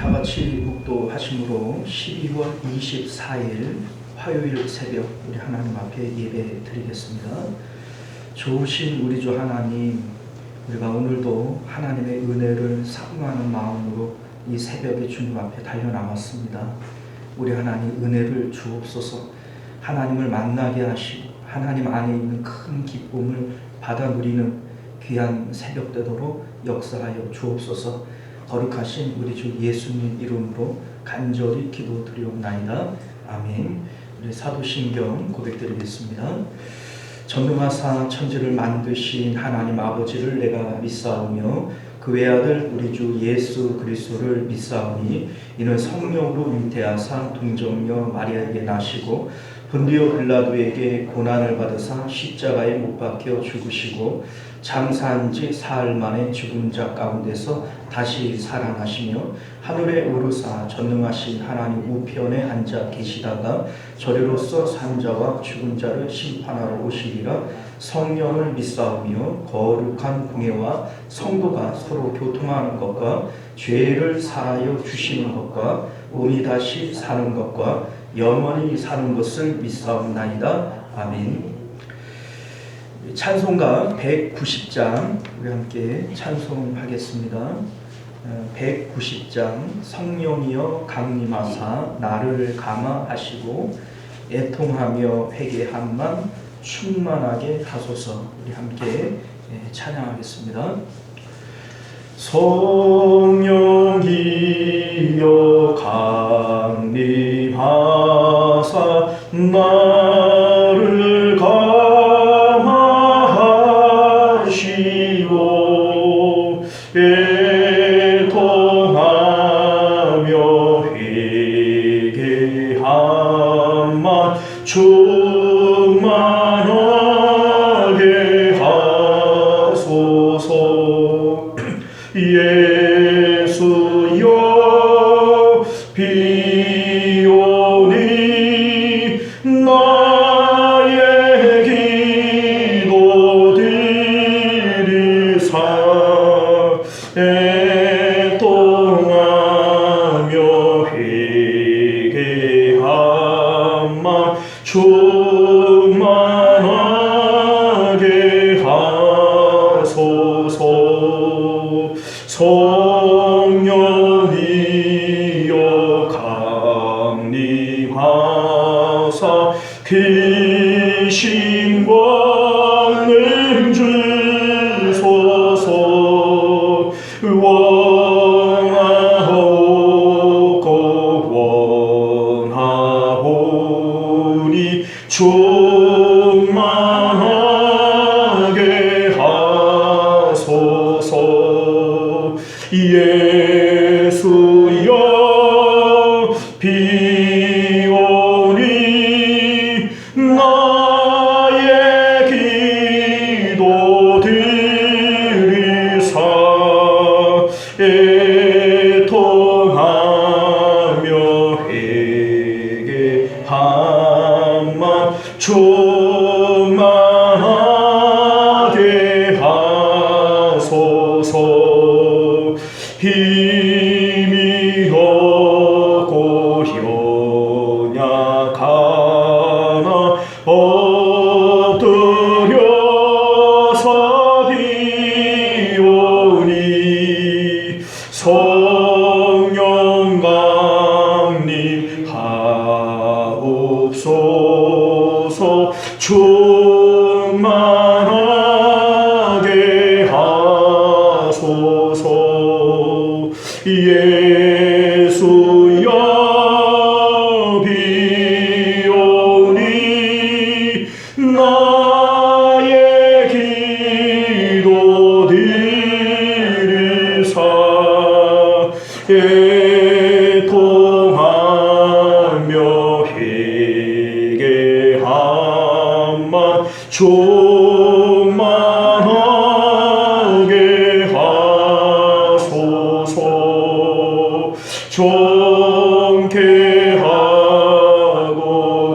다 같이 묵도하심으로 12월 24일 화요일 새벽 우리 하나님 앞에 예배 드리겠습니다. 좋으신 우리 주 하나님, 우리가 오늘도 하나님의 은혜를 사모하는 마음으로 이 새벽에 주님 앞에 달려나왔습니다. 우리 하나님 은혜를 주옵소서. 하나님을 만나게 하시고 하나님 안에 있는 큰 기쁨을 받아 누리는 귀한 새벽 되도록 역사하여 주옵소서. 거룩하신 우리 주 예수님 이름으로 간절히 기도드리옵나이다. 아멘. 우리 사도신경 고백드리겠습니다. 전능하사 천지를 만드신 하나님 아버지를 내가 믿사오며 그 외아들 우리 주 예수 그리스도를 믿사오니 이는 성령으로 잉태하사 동정녀 마리아에게 나시고 본디오 빌라도에게 고난을 받으사 십자가에 못 박혀 죽으시고 장사한 지 사흘 만에 죽은 자 가운데서 다시 살아나시며 하늘에 오르사 전능하신 하나님 우편에 앉아 계시다가 저리로서 산 자와 죽은 자를 심판하러 오시리라. 성령을 믿사오며 거룩한 공예와 성도가 서로 교통하는 것과 죄를 사하여 주시는 것과 몸이 다시 사는 것과 영원히 사는 것을 믿사옵나이다. 아멘. 찬송가 190장 우리 함께 찬송하겠습니다. 190장 성령이여 강림하사 나를 감화하시고 애통하며 회개함만 충만하게 하소서. 우리 함께 찬양하겠습니다. 성령이여 강림하사 나를 감화하시고 애통하며 회개함만 충만하게 하소서. 예수여 비오니 나의 기도 들으사 애통하며 회개함만 충만하게 하소서. 성령이여 강림하사 귀신 권능 주소서. 원하옵고 원하오니 충만하게 하소서. 예수여 비오니 나의 기도 들으사 애통하며 회개함만 충만하게 하소서. 힘이 없고 연약하나 엎드려서 비오니 성령 강림하옵소서. 충만하게 하소서. 예수여 비오니 나의 기도 들으사 애통하며 회개함만 충만하게 하소서. 정케하고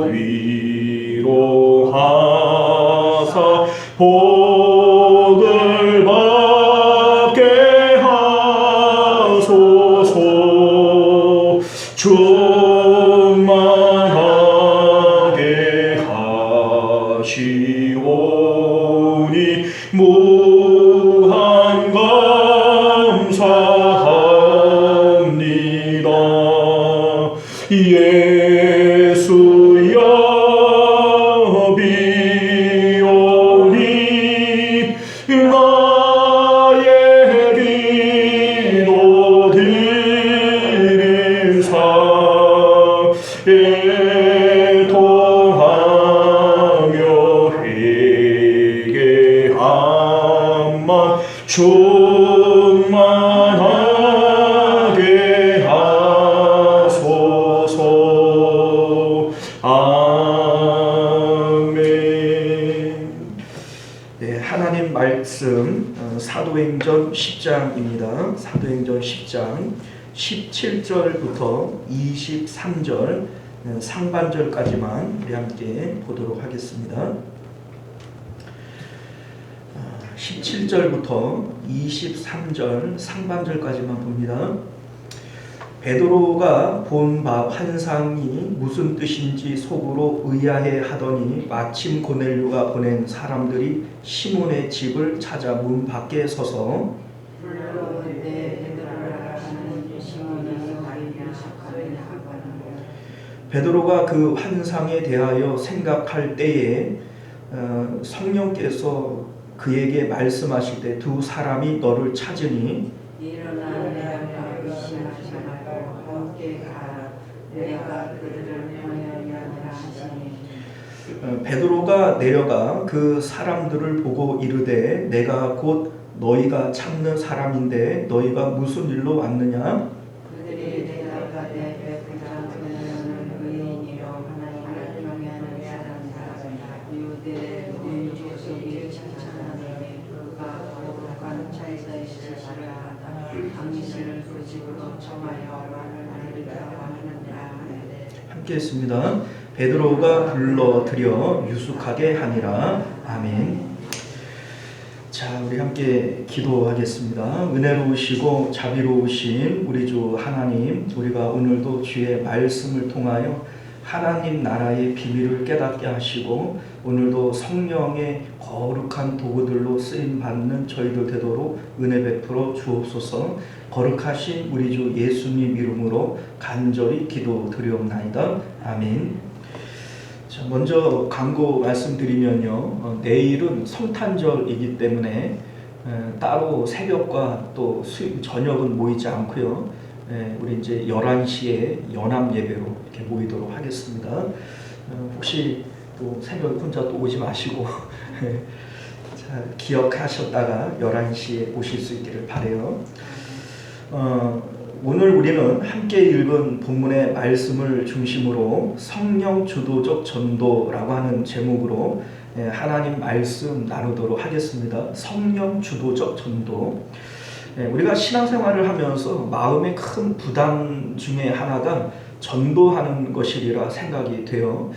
위로하사 복을 받게 하소서. 충만하게 하시오니 무한 감사합니다. 예수여 비오니 나의 기도 드리사 애통하며 회개함만 충만하게 하소서. 아멘. 네, 하나님 말씀 사도행전 10장입니다. 사도행전 10장 17절부터 23절 상반절까지만 우리 함께 보도록 하겠습니다. 17절부터 23절 상반절까지만 봅니다. 베드로가 본 바 환상이 무슨 뜻인지 속으로 의아해 하더니 마침 고넬료가 보낸 사람들이 시몬의 집을 찾아 문 밖에 서서 베드로가 그 환상에 대하여 생각할 때에 성령께서 그에게 말씀하실 때 두 사람이 너를 찾으니 일어나 내가 의심하지 말고 함께 가라. 내가 그들을 보내려니라 하시니 베드로가 내려가 그 사람들을 보고 이르되 내가 곧 너희가 찾는 사람인데 너희가 무슨 일로 왔느냐? 그들이 대답하되 그가 그는 의인이요 하나님을 경외하는 사람이라. 유대 민족속이 칭찬하니 그가 거룩한 자에서 있으시라. 당신을 그 집으로 청하여 말을 알리려고 하느니라. 함께 했습니다. 베드로가 불러들여 유숙하게 하니라. 아멘. 자, 우리 함께 기도하겠습니다. 은혜로우시고 자비로우신 우리 주 하나님, 우리가 오늘도 주의 말씀을 통하여 하나님 나라의 비밀을 깨닫게 하시고 오늘도 성령의 거룩한 도구들로 쓰임받는 저희들 되도록 은혜 베풀어 주옵소서. 거룩하신 우리 주 예수님 이름으로 간절히 기도드리옵나이다. 아멘. 자, 먼저 광고 말씀드리면요, 내일은 성탄절이기 때문에 따로 새벽과 또 저녁은 모이지 않고요, 우리 이제 11시에 연합 예배로 이렇게 모이도록 하겠습니다. 혹시 또 새벽 혼자 또 오지 마시고 자, 기억하셨다가 11시에 오실 수 있기를 바라요. 오늘 우리는 함께 읽은 본문의 말씀을 중심으로 성령 주도적 전도라고 하는 제목으로 하나님 말씀 나누도록 하겠습니다. 성령 주도적 전도. 우리가 신앙생활을 하면서 마음의 큰 부담 중에 하나가 전도하는 것이리라 생각이 돼요.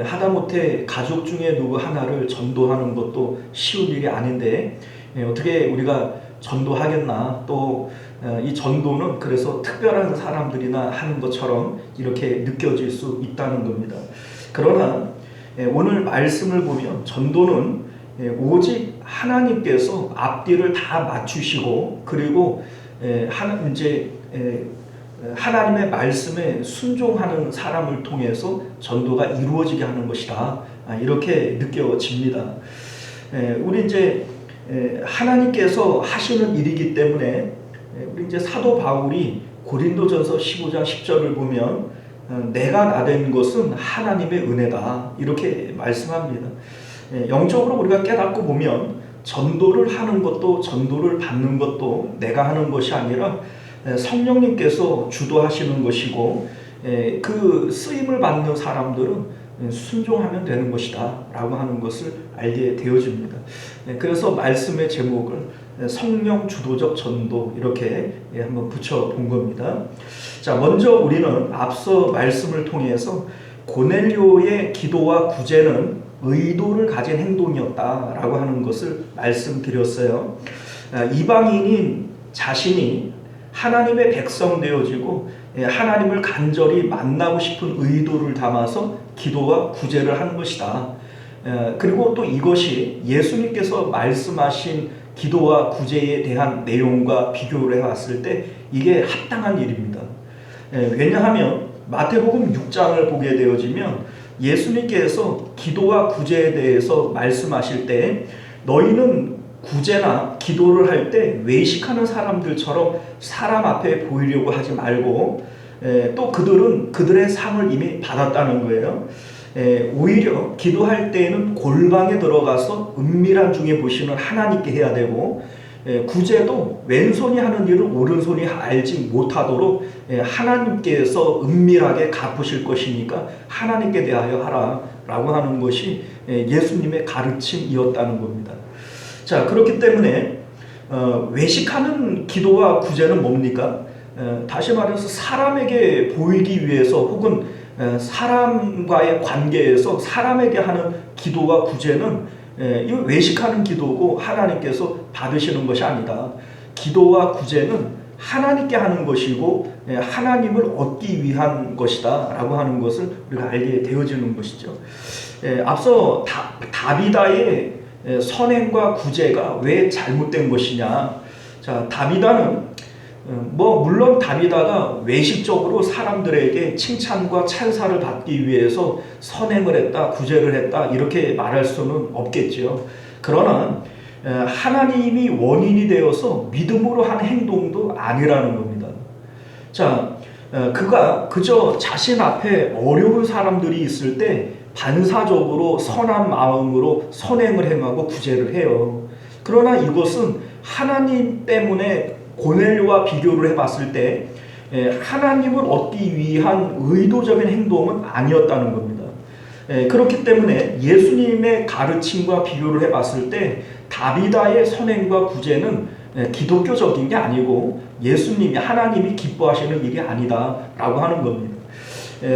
하다못해 가족 중에 누구 하나를 전도하는 것도 쉬운 일이 아닌데 어떻게 우리가 전도하겠나. 또 이 전도는 그래서 특별한 사람들이나 하는 것처럼 이렇게 느껴질 수 있다는 겁니다. 그러나 오늘 말씀을 보면 전도는 오직 하나님께서 앞뒤를 다 맞추시고 그리고 하나님의 말씀에 순종하는 사람을 통해서 전도가 이루어지게 하는 것이다. 이렇게 느껴집니다. 우리 이제 하나님께서 하시는 일이기 때문에 우리 이제 사도 바울이 고린도전서 15장 10절을 보면 내가 나된 것은 하나님의 은혜다 이렇게 말씀합니다. 영적으로 우리가 깨닫고 보면 전도를 하는 것도 전도를 받는 것도 내가 하는 것이 아니라 성령님께서 주도하시는 것이고 그 쓰임을 받는 사람들은 순종하면 되는 것이다 라고 하는 것을 알게 되어집니다. 그래서 말씀의 제목을 성령 주도적 전도 이렇게 한번 붙여본 겁니다. 자, 먼저 우리는 앞서 말씀을 통해서 고넬료의 기도와 구제는 의도를 가진 행동이었다라고 하는 것을 말씀드렸어요. 이방인인 자신이 하나님의 백성 되어지고 하나님을 간절히 만나고 싶은 의도를 담아서 기도와 구제를 하는 것이다. 그리고 또 이것이 예수님께서 말씀하신 기도와 구제에 대한 내용과 비교를 해봤을 때 이게 합당한 일입니다. 왜냐하면 마태복음 6장을 보게 되어지면 예수님께서 기도와 구제에 대해서 말씀하실 때 너희는 구제나 기도를 할 때 외식하는 사람들처럼 사람 앞에 보이려고 하지 말고 또 그들은 그들의 상을 이미 받았다는 거예요. 오히려 기도할 때에는 골방에 들어가서 은밀한 중에 보시는 하나님께 해야 되고 구제도 왼손이 하는 일을 오른손이 알지 못하도록 하나님께서 은밀하게 갚으실 것이니까 하나님께 대하여 하라 라고 하는 것이 예수님의 가르침이었다는 겁니다. 자, 그렇기 때문에 외식하는 기도와 구제는 뭡니까? 다시 말해서 사람에게 보이기 위해서 혹은 사람과의 관계에서 사람에게 하는 기도와 구제는 이 외식하는 기도고 하나님께서 받으시는 것이 아니다. 기도와 구제는 하나님께 하는 것이고 하나님을 얻기 위한 것이다 라고 하는 것을 우리가 알게 되어지는 것이죠. 앞서 다비다의 선행과 구제가 왜 잘못된 것이냐. 자, 다비다는 물론 다비다가 외식적으로 사람들에게 칭찬과 찬사를 받기 위해서 선행을 했다, 구제를 했다 이렇게 말할 수는 없겠죠. 그러나 하나님이 원인이 되어서 믿음으로 한 행동도 아니라는 겁니다. 자, 그가 그저 자신 앞에 어려운 사람들이 있을 때 반사적으로 선한 마음으로 선행을 행하고 구제를 해요. 그러나 이것은 하나님 때문에 고넬료와 비교를 해봤을 때 하나님을 얻기 위한 의도적인 행동은 아니었다는 겁니다. 그렇기 때문에 예수님의 가르침과 비교를 해봤을 때 다비다의 선행과 구제는 기독교적인 게 아니고 예수님이 하나님이 기뻐하시는 일이 아니다라고 하는 겁니다.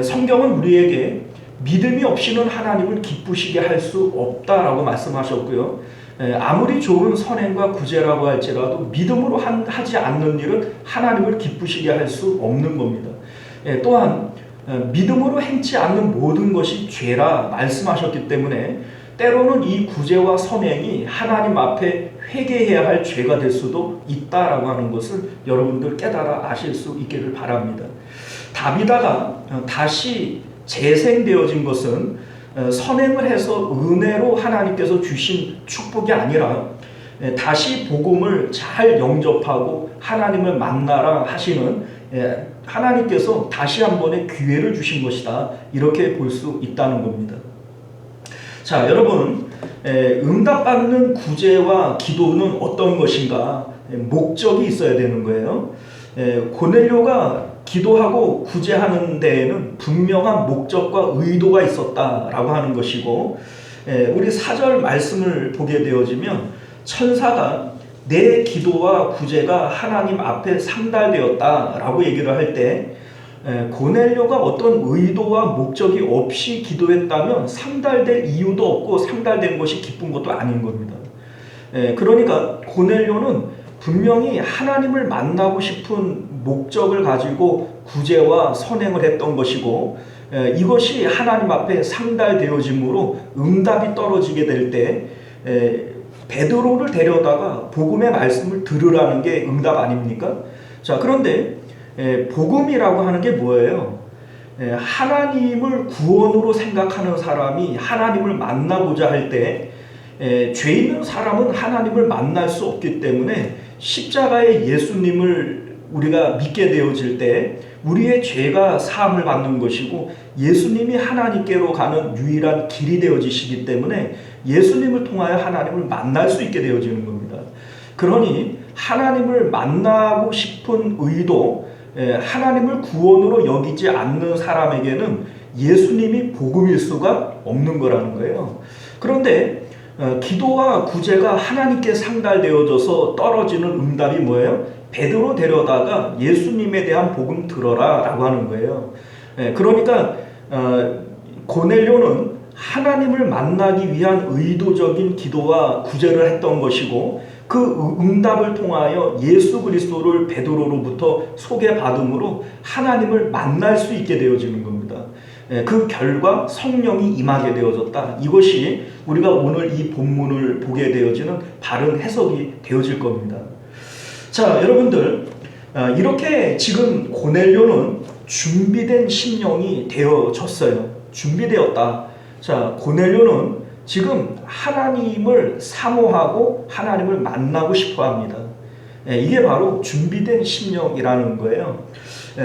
성경은 우리에게 믿음이 없이는 하나님을 기쁘시게 할 수 없다라고 말씀하셨고요. 아무리 좋은 선행과 구제라고 할지라도 믿음으로 하지 않는 일은 하나님을 기쁘시게 할 수 없는 겁니다. 또한 믿음으로 행치 않는 모든 것이 죄라 말씀하셨기 때문에 때로는 이 구제와 선행이 하나님 앞에 회개해야 할 죄가 될 수도 있다라고 하는 것을 여러분들 깨달아 아실 수 있기를 바랍니다. 다비다가 다시 재생되어진 것은 선행을 해서 은혜로 하나님께서 주신 축복이 아니라 다시 복음을 잘 영접하고 하나님을 만나라 하시는 하나님께서 다시 한 번의 기회를 주신 것이다 이렇게 볼 수 있다는 겁니다. 자, 여러분, 응답받는 구제와 기도는 어떤 것인가? 목적이 있어야 되는 거예요. 고넬료가 기도하고 구제하는 데에는 분명한 목적과 의도가 있었다라고 하는 것이고, 우리 4절 말씀을 보게 되어지면 천사가 내 기도와 구제가 하나님 앞에 상달되었다라고 얘기를 할 때 고넬료가 어떤 의도와 목적이 없이 기도했다면 상달될 이유도 없고 상달된 것이 기쁜 것도 아닌 겁니다. 그러니까 고넬료는 분명히 하나님을 만나고 싶은 목적을 가지고 구제와 선행을 했던 것이고 이것이 하나님 앞에 상달되어짐으로 응답이 떨어지게 될 때 베드로를 데려다가 복음의 말씀을 들으라는 게 응답 아닙니까? 자, 그런데 복음이라고 하는 게 뭐예요? 하나님을 구원으로 생각하는 사람이 하나님을 만나고자 할 때 죄 있는 사람은 하나님을 만날 수 없기 때문에 십자가의 예수님을 우리가 믿게 되어질 때 우리의 죄가 사함을 받는 것이고 예수님이 하나님께로 가는 유일한 길이 되어지시기 때문에 예수님을 통하여 하나님을 만날 수 있게 되어지는 겁니다. 그러니 하나님을 만나고 싶은 의도, 하나님을 구원으로 여기지 않는 사람에게는 예수님이 복음일 수가 없는 거라는 거예요. 그런데 기도와 구제가 하나님께 상달되어져서 떨어지는 응답이 뭐예요? 베드로 데려다가 예수님에 대한 복음 들어라 라고 하는 거예요. 그러니까 고넬료는 하나님을 만나기 위한 의도적인 기도와 구제를 했던 것이고 그 응답을 통하여 예수 그리스도를 베드로로부터 소개받음으로 하나님을 만날 수 있게 되어지는 겁니다. 그 결과 성령이 임하게 되어졌다. 이것이 우리가 오늘 이 본문을 보게 되어지는 바른 해석이 되어질 겁니다. 자, 여러분들, 이렇게 지금 고넬료는 준비된 심령이 되어졌어요. 준비되었다. 자, 고넬료는 지금 하나님을 사모하고 하나님을 만나고 싶어 합니다. 이게 바로 준비된 심령이라는 거예요.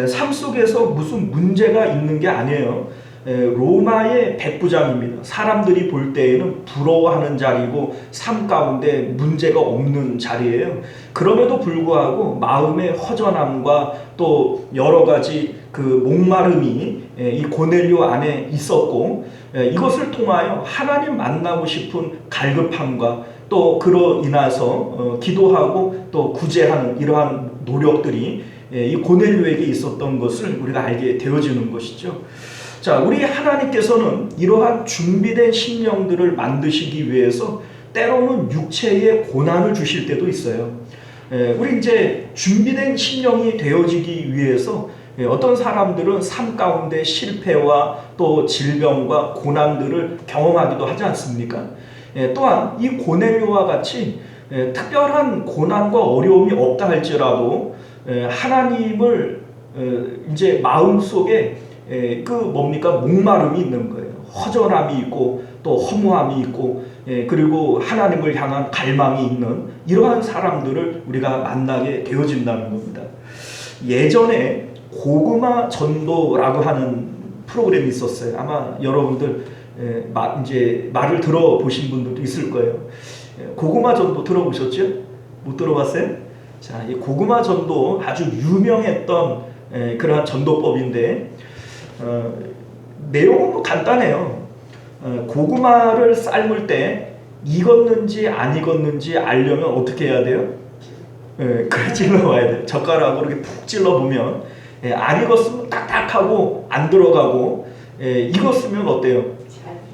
삶 속에서 무슨 문제가 있는 게 아니에요. 로마의 백부장입니다. 사람들이 볼 때에는 부러워하는 자리고 삶 가운데 문제가 없는 자리예요. 그럼에도 불구하고 마음의 허전함과 또 여러 가지 그 목마름이 이 고넬료 안에 있었고, 이것을 통하여 하나님 만나고 싶은 갈급함과 또 그로 인해서 기도하고 또 구제하는 이러한 노력들이 이 고넬료에게 있었던 것을 우리가 알게 되어지는 것이죠. 자, 우리 하나님께서는 이러한 준비된 심령들을 만드시기 위해서 때로는 육체의 고난을 주실 때도 있어요. 우리 이제 준비된 심령이 되어지기 위해서 어떤 사람들은 삶 가운데 실패와 또 질병과 고난들을 경험하기도 하지 않습니까? 또한 이 고넬료와 같이 특별한 고난과 어려움이 없다 할지라도 하나님을 이제 마음속에 그 뭡니까? 목마름이 있는 거예요. 허전함이 있고 또 허무함이 있고 그리고 하나님을 향한 갈망이 있는 이러한 사람들을 우리가 만나게 되어진다는 겁니다. 예전에 고구마 전도라고 하는 프로그램이 있었어요. 아마 여러분들 이제 말을 들어보신 분들도 있을 거예요. 고구마 전도 들어보셨죠? 못 들어봤어요? 자, 이 고구마 전도 아주 유명했던 그러한 전도법인데 내용은 간단해요. 고구마를 삶을 때 익었는지 안 익었는지 알려면 어떻게 해야 돼요? 그래 찔러봐야 돼요. 젓가락으로 이렇게 푹 찔러보면 안 익었으면 딱딱하고 안 들어가고 익었으면 어때요?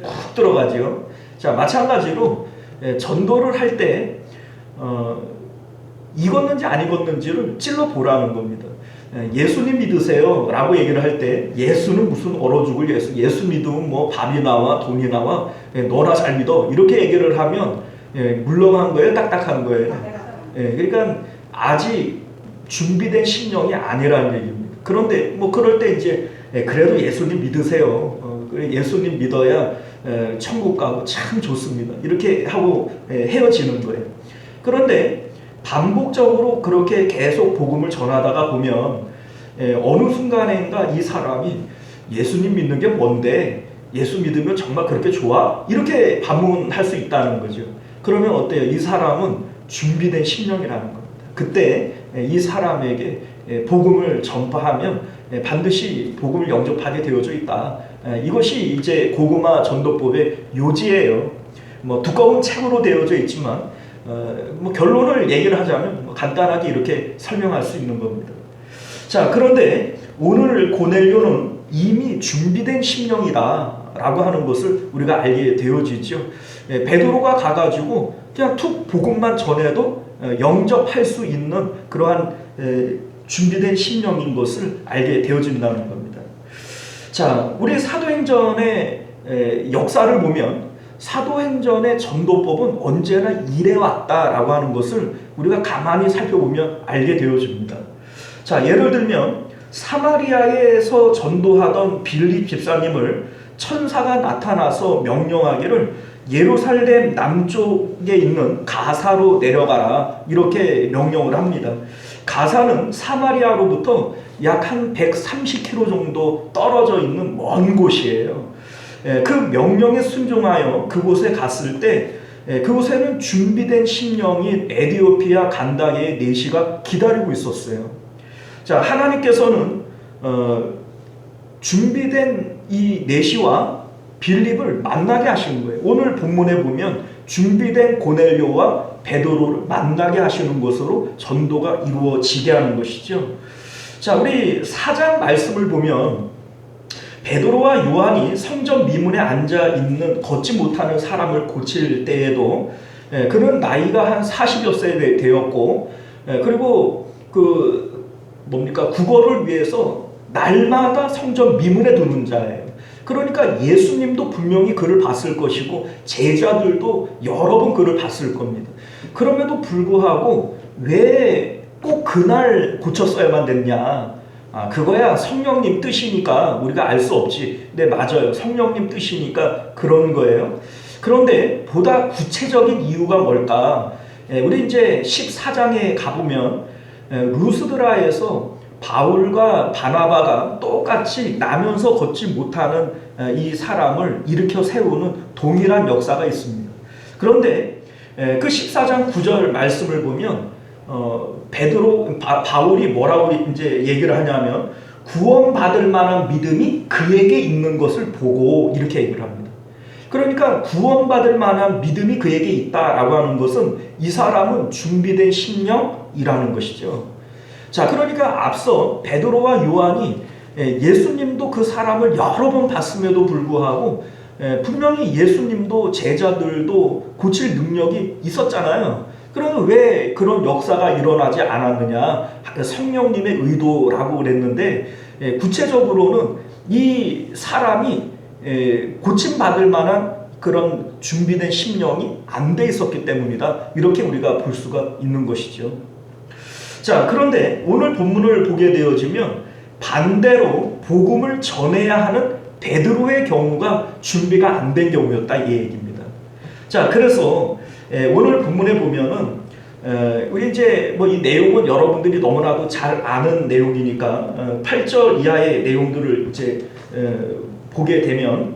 푹 들어가죠. 자, 마찬가지로 전도를 할 때 익었는지 안 익었는지를 찔러보라는 겁니다. 예수님 믿으세요 라고 얘기를 할 때 예수는 무슨 얼어 죽을 예수 믿으면 뭐 밥이 나와 돈이 나와 너나 잘 믿어 이렇게 얘기를 하면 물렁한 거예요, 딱딱한 거예요. 그러니까 아직 준비된 심령이 아니라는 얘기입니다. 그런데 뭐 그럴 때 이제 그래도 예수님 믿으세요. 그래 예수님 믿어야 천국 가고 참 좋습니다. 이렇게 하고 헤어지는 거예요. 그런데 반복적으로 그렇게 계속 복음을 전하다가 보면 어느 순간인가 이 사람이 예수님 믿는 게 뭔데 예수 믿으면 정말 그렇게 좋아? 이렇게 반문할 수 있다는 거죠. 그러면 어때요? 이 사람은 준비된 심령이라는 겁니다. 그때 이 사람에게 복음을 전파하면 반드시 복음을 영접하게 되어져 있다. 이것이 이제 고구마 전도법의 요지예요. 뭐 두꺼운 책으로 되어져 있지만 뭐 결론을 얘기를 하자면 뭐 간단하게 이렇게 설명할 수 있는 겁니다. 자, 그런데 오늘 고넬료는 이미 준비된 심령이다 라고 하는 것을 우리가 알게 되어지죠. 베드로가 가가지고 그냥 툭 복음만 전해도 영접할 수 있는 그러한 준비된 심령인 것을 알게 되어진다는 겁니다. 자, 우리 사도행전의 역사를 보면 사도행전의 전도법은 언제나 이래왔다라고 하는 것을 우리가 가만히 살펴보면 알게 되어집니다. 자, 예를 들면 사마리아에서 전도하던 빌립 집사님을 천사가 나타나서 명령하기를 예루살렘 남쪽에 있는 가사로 내려가라 이렇게 명령을 합니다. 가사는 사마리아로부터 약 한 130km 정도 떨어져 있는 먼 곳이에요. 그 명령에 순종하여 그곳에 갔을 때 그곳에는 준비된 심령인 에디오피아 간다게의 내시가 기다리고 있었어요. 자, 하나님께서는 준비된 이 내시와 빌립을 만나게 하시는 거예요. 오늘 본문에 보면 준비된 고넬료와 베드로를 만나게 하시는 것으로 전도가 이루어지게 하는 것이죠. 자, 우리 4장 말씀을 보면 베드로와 요한이 성전 미문에 앉아 있는 걷지 못하는 사람을 고칠 때에도 그는 나이가 한 40여 세 되었고, 그리고 국어를 위해서 날마다 성전 미문에 두는 자예요. 그러니까 예수님도 분명히 그를 봤을 것이고 제자들도 여러 번 그를 봤을 겁니다. 그럼에도 불구하고 왜 꼭 그날 고쳤어야만 됐냐? 그거야 성령님 뜻이니까 우리가 알 수 없지. 네, 맞아요. 성령님 뜻이니까 그런 거예요. 그런데 보다 구체적인 이유가 뭘까? 우리 이제 14장에 가보면 루스드라에서 바울과 바나바가 똑같이 나면서 걷지 못하는 이 사람을 일으켜 세우는 동일한 역사가 있습니다. 그런데 그 14장 9절 말씀을 보면 바울이 뭐라고 이제 얘기를 하냐면 구원받을 만한 믿음이 그에게 있는 것을 보고 이렇게 얘기를 합니다. 그러니까 구원받을 만한 믿음이 그에게 있다라고 하는 것은 이 사람은 준비된 심령이라는 것이죠. 자, 그러니까 앞서 베드로와 요한이 예수님도 그 사람을 여러 번 봤음에도 불구하고 분명히 예수님도 제자들도 고칠 능력이 있었잖아요. 그러면 왜 그런 역사가 일어나지 않았느냐? 성령님의 의도라고 그랬는데 구체적으로는 이 사람이 고침받을 만한 그런 준비된 심령이 안 돼 있었기 때문이다. 이렇게 우리가 볼 수가 있는 것이죠. 자, 그런데 오늘 본문을 보게 되어지면 반대로 복음을 전해야 하는 베드로의 경우가 준비가 안 된 경우였다 이 얘기입니다. 자, 그래서 오늘 본문에 보면은 우리 이제 이 내용은 여러분들이 너무나도 잘 아는 내용이니까 8절 이하의 내용들을 이제 보게 되면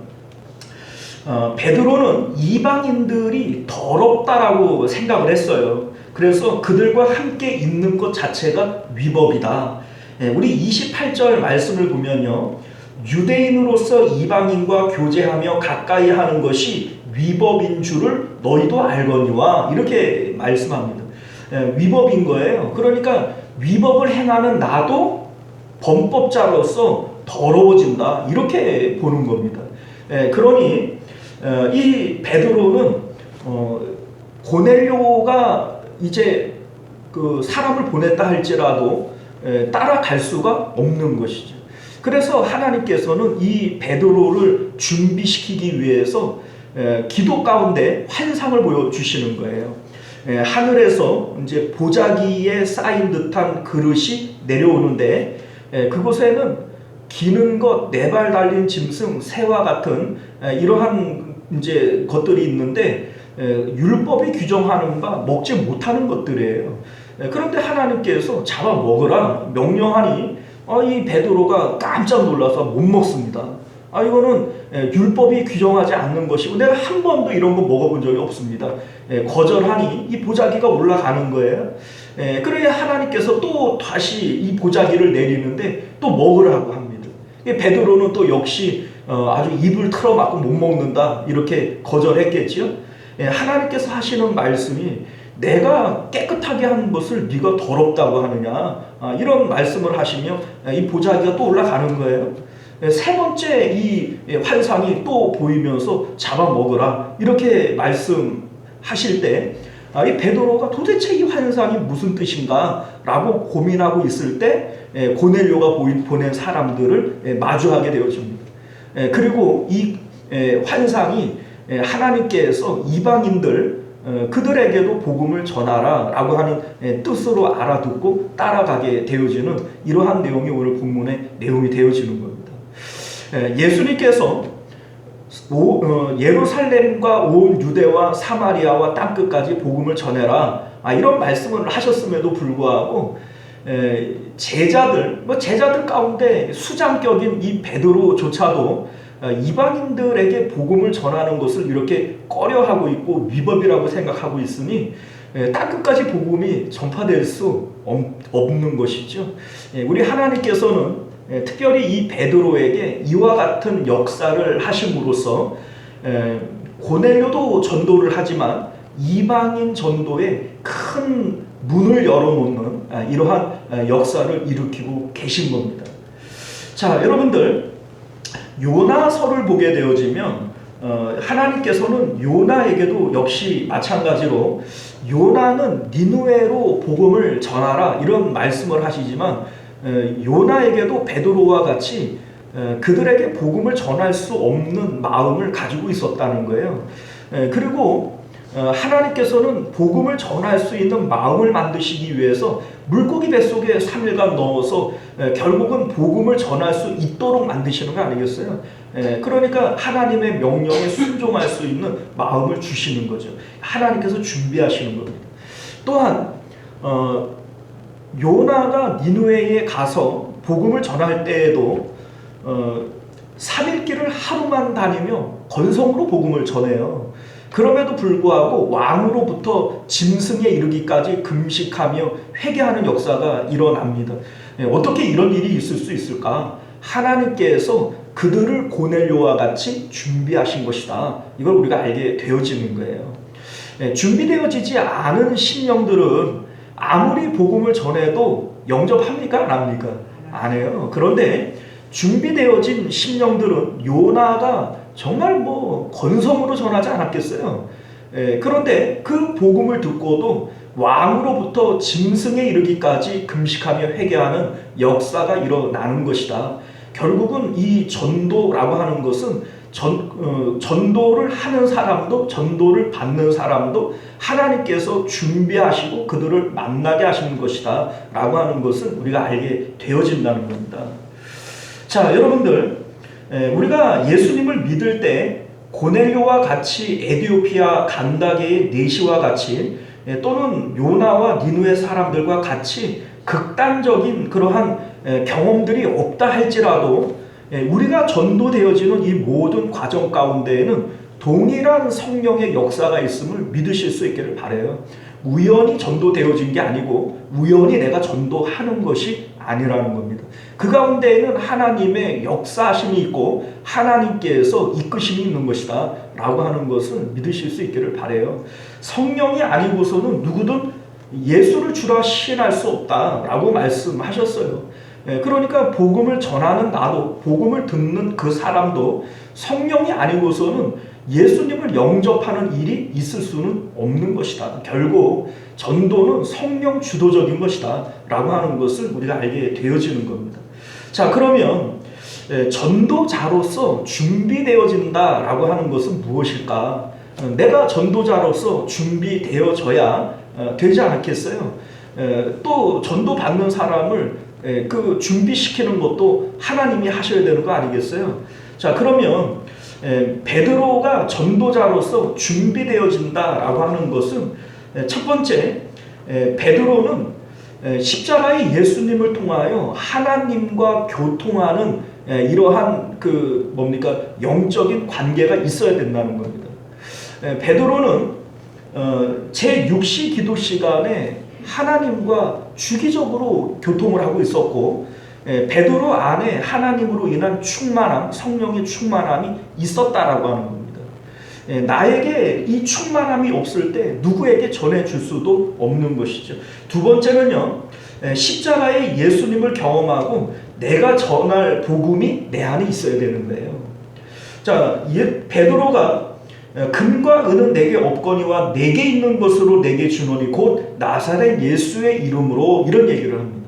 베드로는 이방인들이 더럽다라고 생각을 했어요. 그래서 그들과 함께 있는 것 자체가 위법이다. 우리 28절 말씀을 보면요. 유대인으로서 이방인과 교제하며 가까이 하는 것이 위법인 줄을 너희도 알거니와 이렇게 말씀합니다. 위법인 거예요. 그러니까 위법을 행하는 나도 범법자로서 더러워진다. 이렇게 보는 겁니다. 그러니 이 베드로는 고넬료가 이제 그 사람을 보냈다 할지라도 따라갈 수가 없는 것이죠. 그래서 하나님께서는 이 베드로를 준비시키기 위해서 기도 가운데 환상을 보여주시는 거예요. 하늘에서 이제 보자기에 쌓인 듯한 그릇이 내려오는데 그곳에는 기는 것, 네 발 달린 짐승, 새와 같은 이러한 이제 것들이 있는데 율법이 규정하는 바 먹지 못하는 것들이에요. 그런데 하나님께서 잡아 먹으라 명령하니 이 베드로가 깜짝 놀라서 못 먹습니다. 이거는 율법이 규정하지 않는 것이고 내가 한 번도 이런 거 먹어본 적이 없습니다. 거절하니 이 보자기가 올라가는 거예요. 그래야 하나님께서 또 다시 이 보자기를 내리는데 또 먹으라고 합니다. 베드로는 또 역시 아주 입을 틀어막고 못 먹는다 이렇게 거절했겠지요. 하나님께서 하시는 말씀이 내가 깨끗하게 한 것을 네가 더럽다고 하느냐 이런 말씀을 하시며 이 보자기가 또 올라가는 거예요. 세 번째 이 환상이 또 보이면서 잡아먹으라 이렇게 말씀하실 때 이 베드로가 도대체 이 환상이 무슨 뜻인가 라고 고민하고 있을 때 고넬료가 보낸 사람들을 마주하게 되어집니다. 그리고 이 환상이 하나님께서 이방인들 그들에게도 복음을 전하라 라고 하는 뜻으로 알아듣고 따라가게 되어지는 이러한 내용이 오늘 본문의 내용이 되어지는 겁니다. 예수님께서 예루살렘과 온 유대와 사마리아와 땅끝까지 복음을 전해라 이런 말씀을 하셨음에도 불구하고 제자들 가운데 수장격인 이 베드로조차도 이방인들에게 복음을 전하는 것을 이렇게 꺼려하고 있고 위법이라고 생각하고 있으니 땅끝까지 복음이 전파될 수 없는 것이죠. 우리 하나님께서는 특별히 이 베드로에게 이와 같은 역사를 하심으로써 고넬료도 전도를 하지만 이방인 전도에 큰 문을 열어놓는 이러한 역사를 일으키고 계신 겁니다. 자, 여러분들 요나서를 보게 되어지면 하나님께서는 요나에게도 역시 마찬가지로 요나는 니느웨로 복음을 전하라 이런 말씀을 하시지만 요나에게도 베드로와 같이 그들에게 복음을 전할 수 없는 마음을 가지고 있었다는 거예요. 그리고 하나님께서는 복음을 전할 수 있는 마음을 만드시기 위해서 물고기 뱃속에 3일간 넣어서 결국은 복음을 전할 수 있도록 만드시는 거 아니겠어요? 그러니까 하나님의 명령에 순종할 수 있는 마음을 주시는 거죠. 하나님께서 준비하시는 겁니다. 또한 요나가 니느웨에 가서 복음을 전할 때에도 3일 길을 하루만 다니며 건성으로 복음을 전해요. 그럼에도 불구하고 왕으로부터 짐승에 이르기까지 금식하며 회개하는 역사가 일어납니다. 어떻게 이런 일이 있을 수 있을까? 하나님께서 그들을 고넬료와 같이 준비하신 것이다. 이걸 우리가 알게 되어지는 거예요. 준비되어지지 않은 심령들은 아무리 복음을 전해도 영접합니까? 안 합니까? 안 해요. 그런데 준비되어진 심령들은 요나가 정말 건성으로 전하지 않았겠어요. 그런데 그 복음을 듣고도 왕으로부터 짐승에 이르기까지 금식하며 회개하는 역사가 일어나는 것이다. 결국은 이 전도라고 하는 것은 전도를 하는 사람도 전도를 받는 사람도 하나님께서 준비하시고 그들을 만나게 하시는 것이다 라고 하는 것을 우리가 알게 되어진다는 겁니다. 자, 여러분들, 우리가 예수님을 믿을 때 고넬료와 같이 에디오피아 간다게의 내시와 같이 또는 요나와 니느웨 사람들과 같이 극단적인 그러한 경험들이 없다 할지라도 우리가 전도되어지는 이 모든 과정 가운데에는 동일한 성령의 역사가 있음을 믿으실 수 있기를 바라요. 우연히 전도되어진 게 아니고 우연히 내가 전도하는 것이 아니라는 겁니다. 그 가운데에는 하나님의 역사하심이 있고 하나님께서 이끄심이 있는 것이다 라고 하는 것을 믿으실 수 있기를 바라요. 성령이 아니고서는 누구든 예수를 주라 시인할 수 없다 라고 말씀하셨어요. 그러니까 복음을 전하는 나도 복음을 듣는 그 사람도 성령이 아니고서는 예수님을 영접하는 일이 있을 수는 없는 것이다. 결국 전도는 성령 주도적인 것이다 라고 하는 것을 우리가 알게 되어지는 겁니다. 자, 그러면 전도자로서 준비되어진다 라고 하는 것은 무엇일까? 내가 전도자로서 준비되어져야 되지 않겠어요? 또 전도 받는 사람을 그 준비시키는 것도 하나님이 하셔야 되는 거 아니겠어요? 자, 그러면 베드로가 전도자로서 준비되어진다라고 하는 것은 첫 번째, 베드로는 십자가의 예수님을 통하여 하나님과 교통하는 이러한 영적인 관계가 있어야 된다는 겁니다. 베드로는 제6시 기도 시간에 하나님과 주기적으로 교통을 하고 있었고 베드로 안에 하나님으로 인한 충만함, 성령의 충만함이 있었다라고 하는 겁니다. 나에게 이 충만함이 없을 때 누구에게 전해줄 수도 없는 것이죠. 두 번째는요, 십자가의 예수님을 경험하고 내가 전할 복음이 내 안에 있어야 되는 거예요. 자, 베드로가 금과 은은 내게 없거니와 내게 있는 것으로 내게 주노니 곧 나사렛 예수의 이름으로 이런 얘기를 합니다.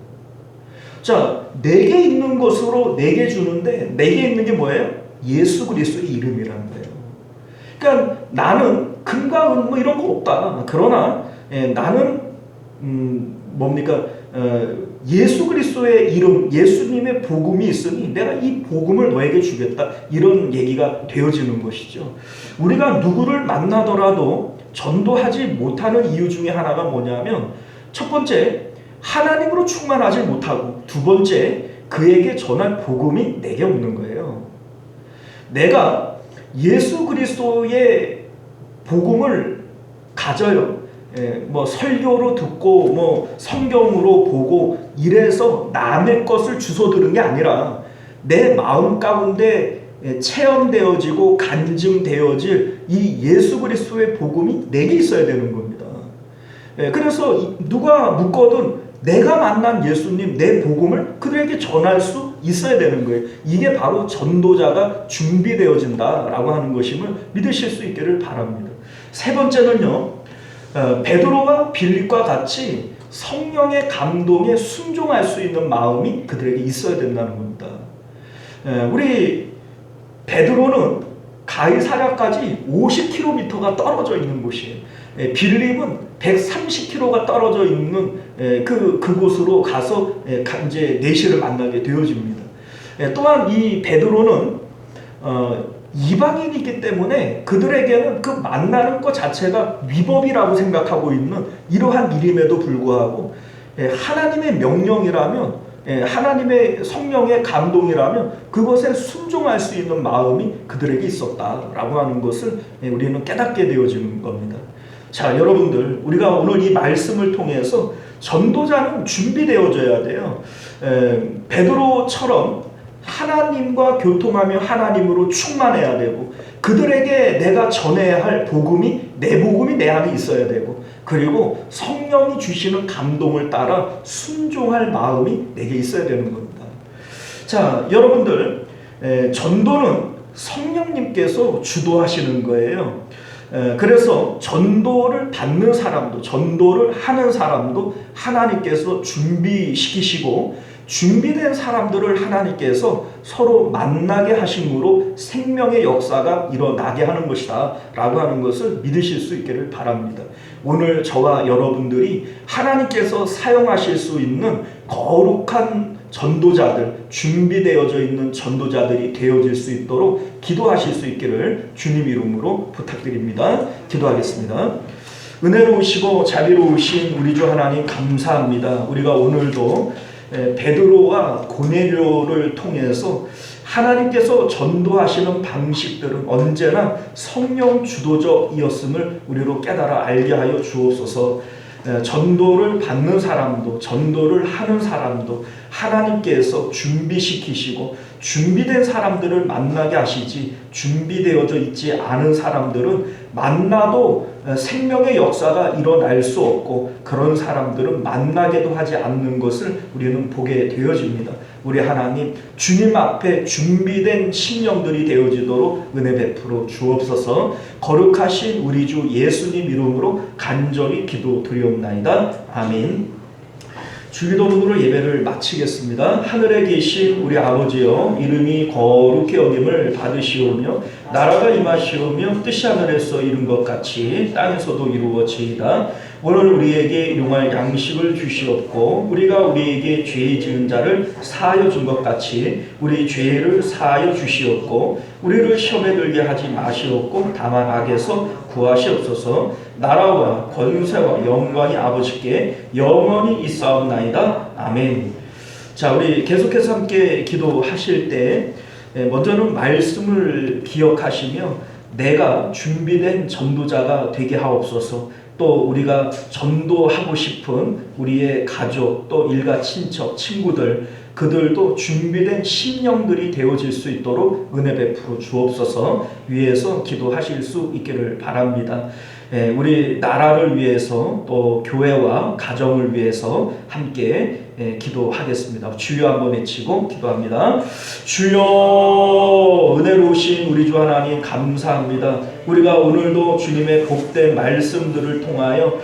자, 내게 있는 것으로 내게 주는데 내게 있는 게 뭐예요? 예수 그리스도의 이름이라는 거예요. 그러니까 나는 금과 은 이런 거 없다. 그러나 나는 예수 그리스도의 이름, 예수님의 복음이 있으니 내가 이 복음을 너에게 주겠다. 이런 얘기가 되어지는 것이죠. 우리가 누구를 만나더라도 전도하지 못하는 이유 중에 하나가 뭐냐면 첫 번째, 하나님으로 충만하지 못하고 두 번째, 그에게 전할 복음이 내게 없는 거예요. 내가 예수 그리스도의 복음을 가져요. 설교로 듣고 성경으로 보고 이래서 남의 것을 주워 들은 게 아니라 내 마음 가운데 체험되어지고 간증되어질 이 예수 그리스도의 복음이 내게 있어야 되는 겁니다. 그래서 누가 묻거든 내가 만난 예수님, 내 복음을 그들에게 전할 수 있어야 되는 거예요. 이게 바로 전도자가 준비되어진다라고 하는 것임을 믿으실 수 있기를 바랍니다. 세 번째는요, 베드로와 빌립과 같이 성령의 감동에 순종할 수 있는 마음이 그들에게 있어야 된다는 겁니다. 우리 베드로는 가이사랴까지 50km가 떨어져 있는 곳이에요. 빌립은 130km가 떨어져 있는 그곳으로 가서 이제 내시를 만나게 되어집니다. 또한 이 베드로는 이방인이기 때문에 그들에게는 그 만나는 것 자체가 위법이라고 생각하고 있는 이러한 일임에도 불구하고 하나님의 명령이라면, 하나님의 성령의 감동이라면 그것에 순종할 수 있는 마음이 그들에게 있었다라고 하는 것을 우리는 깨닫게 되어지는 겁니다. 자, 여러분들, 우리가 오늘 이 말씀을 통해서 전도자는 준비되어져야 돼요. 베드로처럼 하나님과 교통하며 하나님으로 충만해야 되고, 그들에게 내가 전해야 할 복음이 내 복음이 내 안에 있어야 되고, 그리고 성령이 주시는 감동을 따라 순종할 마음이 내게 있어야 되는 겁니다. 자, 여러분들, 전도는 성령님께서 주도하시는 거예요. 그래서 전도를 받는 사람도, 전도를 하는 사람도 하나님께서 준비시키시고, 준비된 사람들을 하나님께서 서로 만나게 하심으로 생명의 역사가 일어나게 하는 것이다 라고 하는 것을 믿으실 수 있기를 바랍니다. 오늘 저와 여러분들이 하나님께서 사용하실 수 있는 거룩한 전도자들, 준비되어져 있는 전도자들이 되어질 수 있도록 기도하실 수 있기를 주님 이름으로 부탁드립니다. 기도하겠습니다. 은혜로우시고 자비로우신 우리 주 하나님, 감사합니다. 우리가 오늘도 베드로와 고넬료를 통해서 하나님께서 전도하시는 방식들은 언제나 성령 주도적이었음을 우리로 깨달아 알게 하여 주옵소서. 전도를 받는 사람도, 전도를 하는 사람도 하나님께서 준비시키시고, 준비된 사람들을 만나게 하시지, 준비되어져 있지 않은 사람들은 만나도 생명의 역사가 일어날 수 없고, 그런 사람들은 만나게도 하지 않는 것을 우리는 보게 되어집니다. 우리 하나님, 주님 앞에 준비된 심령들이 되어지도록 은혜 베풀어 주옵소서. 거룩하신 우리 주 예수님 이름으로 간절히 기도드리옵나이다. 아멘. 주기도문으로 예배를 마치겠습니다. 하늘에 계신 우리 아버지여, 이름이 거룩히 여김을 받으시오며 나라가 임하시오며 뜻이 하늘에서 이룬 것 같이 땅에서도 이루어지이다. 오늘 우리에게 용할 양식을 주시옵고, 우리가 우리에게 죄 지은 자를 사하여 준 것 같이 우리 죄를 사하여 주시옵고, 우리를 시험에 들게 하지 마시옵고 다만 악에서 구하시옵소서. 나라와 권세와 영광이 아버지께 영원히 있사옵나이다. 아멘. 자, 우리 계속해서 함께 기도하실 때 먼저는 말씀을 기억하시며 내가 준비된 전도자가 되게 하옵소서. 또 우리가 전도하고 싶은 우리의 가족, 또 일가 친척, 친구들, 그들도 준비된 심령들이 되어질 수 있도록 은혜 베풀어 주옵소서. 위에서 기도하실 수 있기를 바랍니다. 우리 나라를 위해서, 또 교회와 가정을 위해서 함께 기도하겠습니다. 주여 한번 외치고 기도합니다. 주여, 은혜로우신 우리 주 하나님 감사합니다. 우리가 오늘도 주님의 복된 말씀들을 통하여